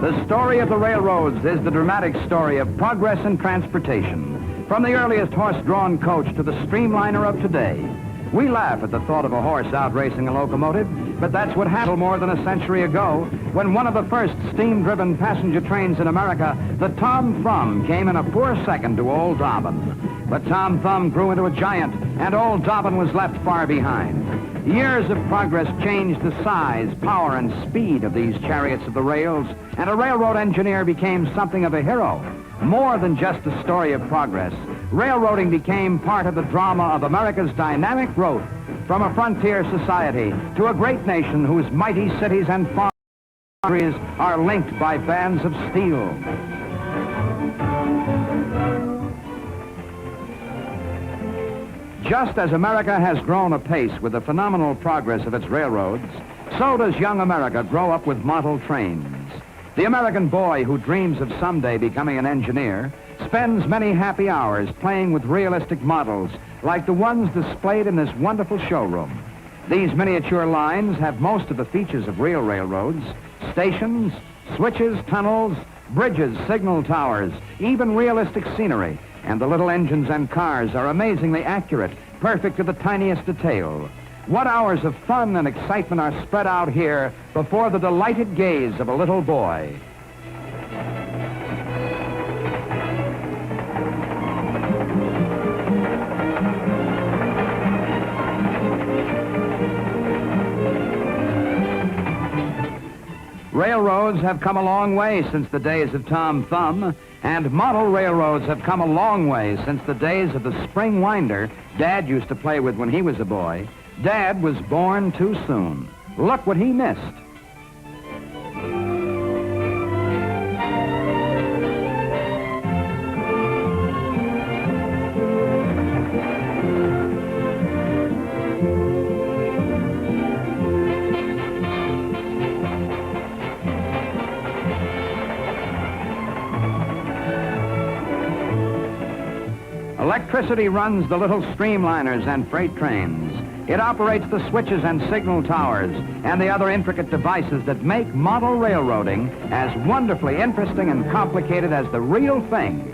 The story of the railroads is the dramatic story of progress in transportation, from the earliest horse-drawn coach to the streamliner of today. We laugh at the thought of a horse outracing a locomotive, but that's what happened more than a century ago when one of the first steam-driven passenger trains in America, the Tom Thumb, came in a poor second to Old Dobbin. But Tom Thumb grew into a giant, and Old Dobbin was left far behind. Years of progress changed the size, power, and speed of these chariots of the rails, and a railroad engineer became something of a hero. More than just a story of progress, railroading became part of the drama of America's dynamic growth, from a frontier society to a great nation whose mighty cities and boundaries are linked by bands of steel. Just as America has grown apace with the phenomenal progress of its railroads, so does young America grow up with model trains. The American boy who dreams of someday becoming an engineer spends many happy hours playing with realistic models like the ones displayed in this wonderful showroom. These miniature lines have most of the features of real railroads: stations, switches, tunnels, bridges, signal towers, even realistic scenery. And the little engines and cars are amazingly accurate, perfect to the tiniest detail. What hours of fun and excitement are spread out here before the delighted gaze of a little boy. Railroads have come a long way since the days of Tom Thumb, and model railroads have come a long way since the days of the spring winder Dad used to play with when he was a boy. Dad was born too soon. Look what he missed. Electricity runs the little streamliners and freight trains. It operates the switches and signal towers and the other intricate devices that make model railroading as wonderfully interesting and complicated as the real thing.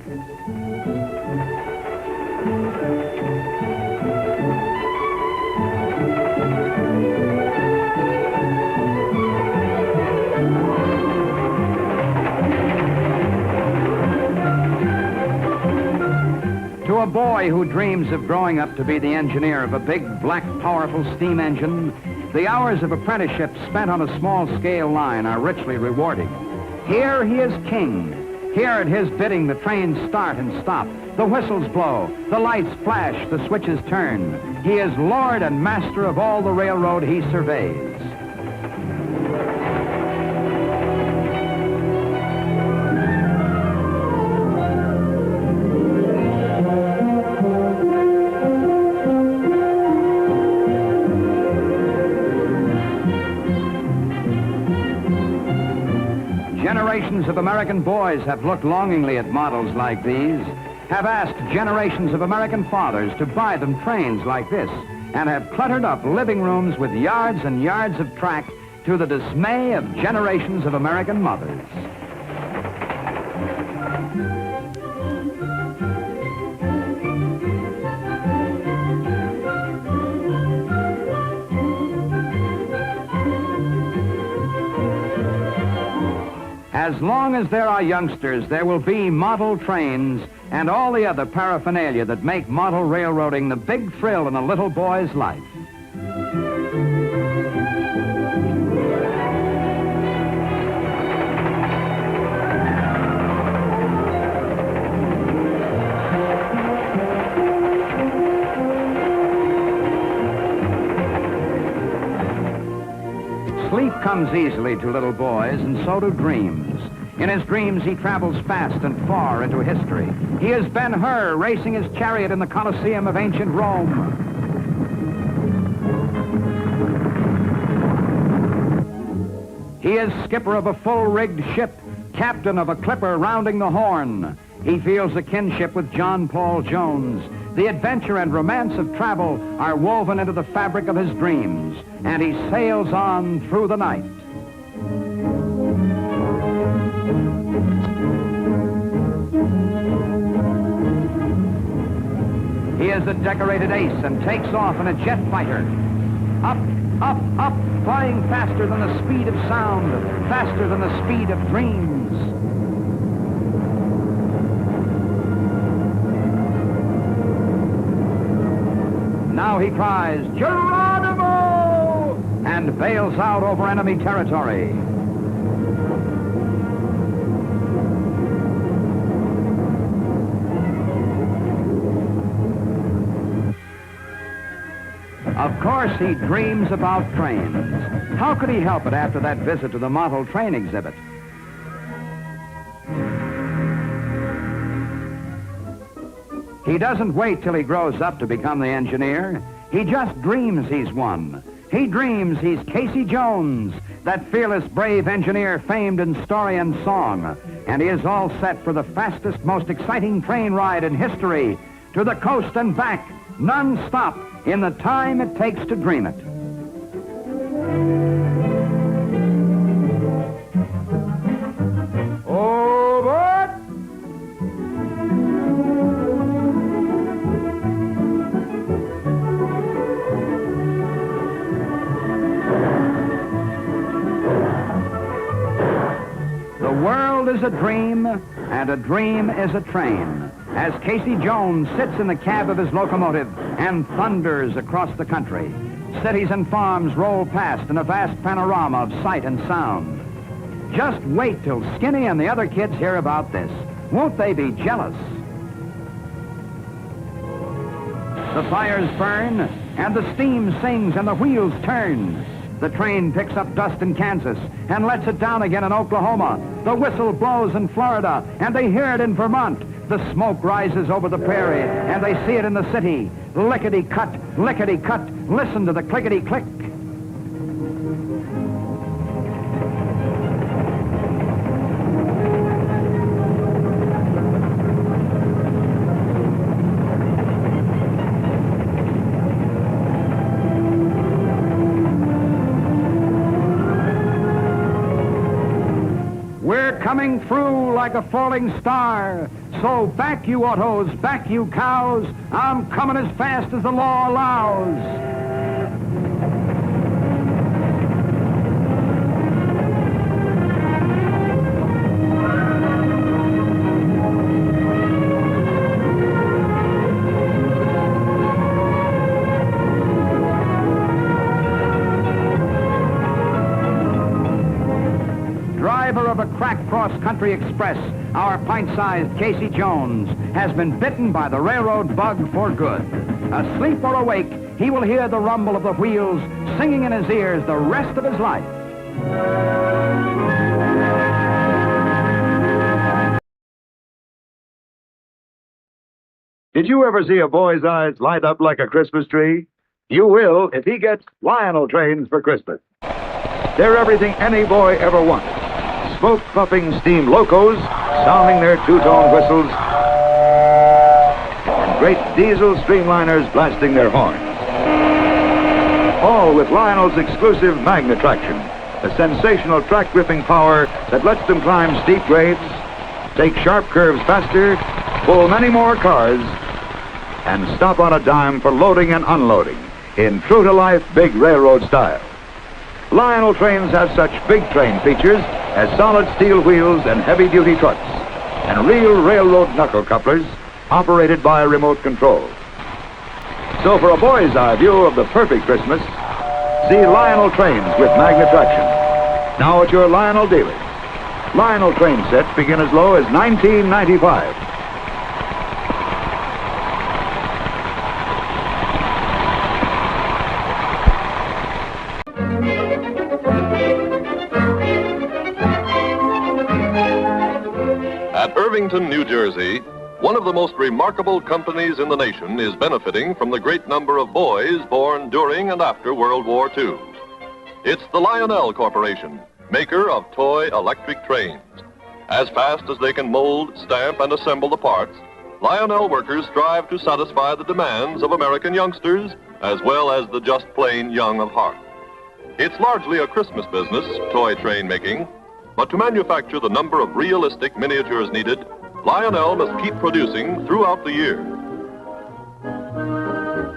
To a boy who dreams of growing up to be the engineer of a big, black, powerful steam engine, the hours of apprenticeship spent on a small-scale line are richly rewarding. Here he is king. Here at his bidding, the trains start and stop. The whistles blow, the lights flash, the switches turn. He is lord and master of all the railroad he surveys. Generations of American boys have looked longingly at models like these, have asked generations of American fathers to buy them trains like this, and have cluttered up living rooms with yards and yards of track to the dismay of generations of American mothers. As long as there are youngsters, there will be model trains and all the other paraphernalia that make model railroading the big thrill in a little boy's life. Sleep comes easily to little boys, and so do dreams. In his dreams, he travels fast and far into history. He is Ben-Hur racing his chariot in the Colosseum of ancient Rome. He is skipper of a full-rigged ship, captain of a clipper rounding the Horn. He feels a kinship with John Paul Jones. The adventure and romance of travel are woven into the fabric of his dreams, and he sails on through the night. He is a decorated ace and takes off in a jet fighter. Up, up, up, flying faster than the speed of sound, faster than the speed of dreams. Now he cries, Geronimo! And bails out over enemy territory. Of course, he dreams about trains. How could he help it after that visit to the model train exhibit? He doesn't wait till he grows up to become the engineer. He just dreams he's one. He dreams he's Casey Jones, that fearless, brave engineer famed in story and song. And he is all set for the fastest, most exciting train ride in history, to the coast and back, non-stop, in the time it takes to dream it. Over! The world is a dream, and a dream is a train. As Casey Jones sits in the cab of his locomotive and thunders across the country. Cities and farms roll past in a vast panorama of sight and sound. Just wait till Skinny and the other kids hear about this. Won't they be jealous? The fires burn, and the steam sings, and the wheels turn. The train picks up dust in Kansas and lets it down again in Oklahoma. The whistle blows in Florida, and they hear it in Vermont. The smoke rises over the prairie, and they see it in the city. Lickety-cut, lickety-cut, listen to the clickety-click. We're coming through like a falling star. So back you autos, back you cows. I'm coming as fast as the law allows. Driver of a crack cross-country express, our pint-sized Casey Jones has been bitten by the railroad bug for good. Asleep or awake, he will hear the rumble of the wheels singing in his ears the rest of his life. Did you ever see a boy's eyes light up like a Christmas tree? You will if he gets Lionel trains for Christmas. They're everything any boy ever wants. Smoke-puffing steam locos, sounding their two-tone whistles, and great diesel streamliners blasting their horns. All with Lionel's exclusive Magna traction, a sensational track-gripping power that lets them climb steep grades, take sharp curves faster, pull many more cars, and stop on a dime for loading and unloading in true-to-life big railroad style. Lionel trains have such big train features as solid steel wheels and heavy-duty trucks, and real railroad knuckle couplers operated by a remote control. So for a boy's eye view of the perfect Christmas, see Lionel trains with Magna traction. Now at your Lionel dealers. Lionel train sets begin as low as $19.95. At Irvington, New Jersey, one of the most remarkable companies in the nation is benefiting from the great number of boys born during and after World War II. It's the Lionel Corporation, maker of toy electric trains. As fast as they can mold, stamp, and assemble the parts, Lionel workers strive to satisfy the demands of American youngsters as well as the just plain young of heart. It's largely a Christmas business, toy train making, but to manufacture the number of realistic miniatures needed, Lionel must keep producing throughout the year.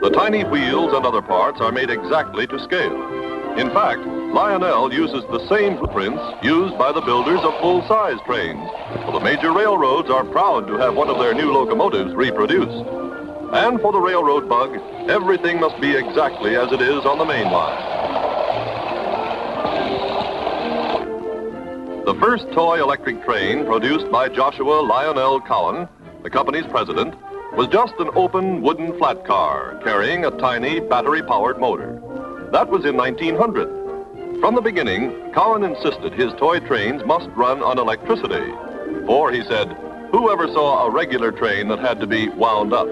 The tiny wheels and other parts are made exactly to scale. In fact, Lionel uses the same blueprints used by the builders of full-size trains. So the major railroads are proud to have one of their new locomotives reproduced. And for the railroad bug, everything must be exactly as it is on the main line. The first toy electric train produced by Joshua Lionel Cowan, the company's president, was just an open wooden flat car carrying a tiny battery-powered motor. That was in 1900. From the beginning, Cowan insisted his toy trains must run on electricity. For, he said, whoever saw a regular train that had to be wound up?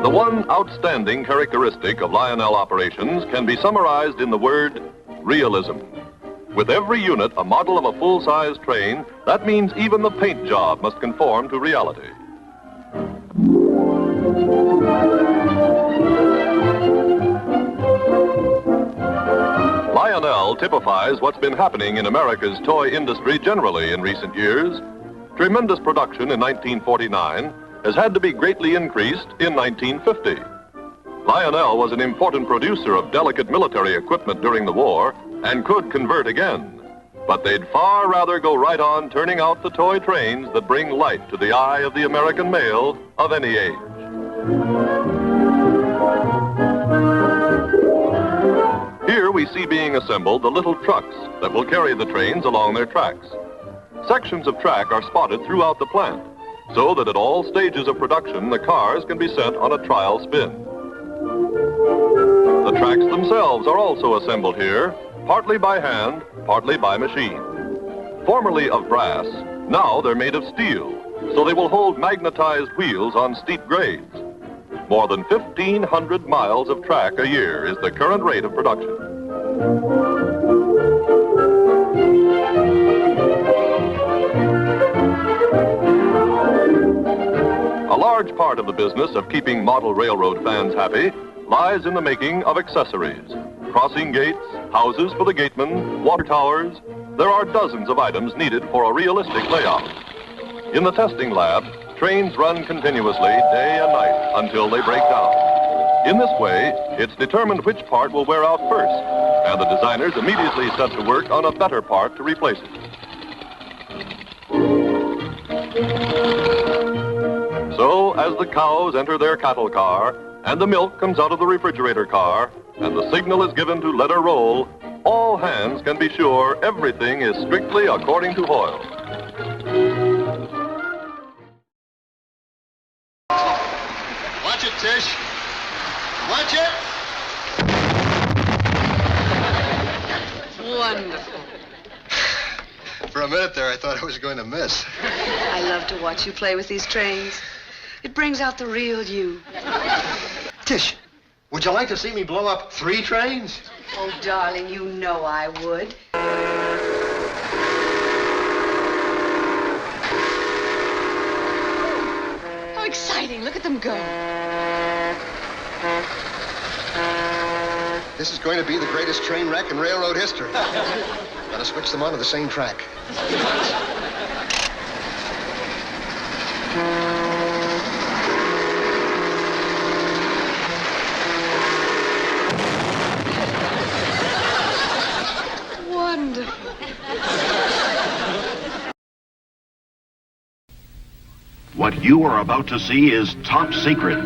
The one outstanding characteristic of Lionel operations can be summarized in the word realism. With every unit a model of a full-size train, that means even the paint job must conform to reality. Lionel typifies what's been happening in America's toy industry generally in recent years. Tremendous production in 1949 has had to be greatly increased in 1950. Lionel was an important producer of delicate military equipment during the war and could convert again. But they'd far rather go right on turning out the toy trains that bring light to the eye of the American male of any age. Here we see being assembled the little trucks that will carry the trains along their tracks. Sections of track are spotted throughout the plant, so that at all stages of production, the cars can be sent on a trial spin. The tracks themselves are also assembled here, partly by hand, partly by machine. Formerly of brass, now they're made of steel, so they will hold magnetized wheels on steep grades. More than 1,500 miles of track a year is the current rate of production. A large part of the business of keeping model railroad fans happy lies in the making of accessories. Crossing gates, houses for the gatemen, water towers. There are dozens of items needed for a realistic layout. In the testing lab, trains run continuously day and night until they break down. In this way, it's determined which part will wear out first, and the designers immediately set to work on a better part to replace it. So, as the cows enter their cattle car, and the milk comes out of the refrigerator car, and the signal is given to let her roll, all hands can be sure everything is strictly according to Hoyle. Watch it, Tish. Watch it. Wonderful. For a minute there, I thought I was going to miss. I love to watch you play with these trains. It brings out the real you. Tish, would you like to see me blow up 3 trains? Oh, darling, you know I would. How exciting. Look at them go. This is going to be the greatest train wreck in railroad history. Gotta switch them onto the same track. Wonderful. What you are about to see is top secret.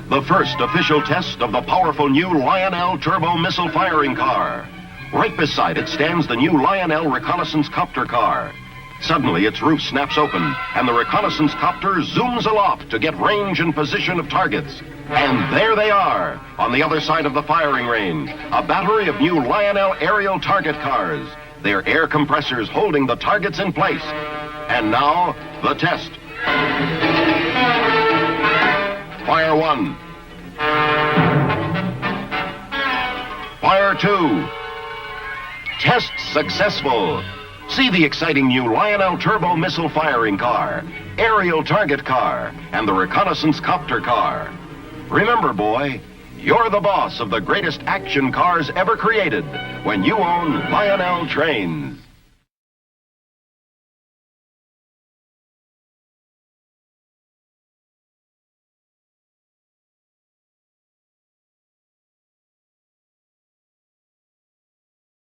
The first official test of the powerful new Lionel turbo missile firing car. Right beside it stands the new Lionel reconnaissance copter car. Suddenly, its roof snaps open, and the reconnaissance copter zooms aloft to get range and position of targets. And there they are, on the other side of the firing range, a battery of new Lionel aerial target cars. Their air compressors holding the targets in place. And now, the test. Fire 1. Fire 2. Test successful. See the exciting new Lionel turbo missile firing car, aerial target car, and the reconnaissance copter car. Remember, boy, You're the boss of the greatest action cars ever created when you own Lionel Trains.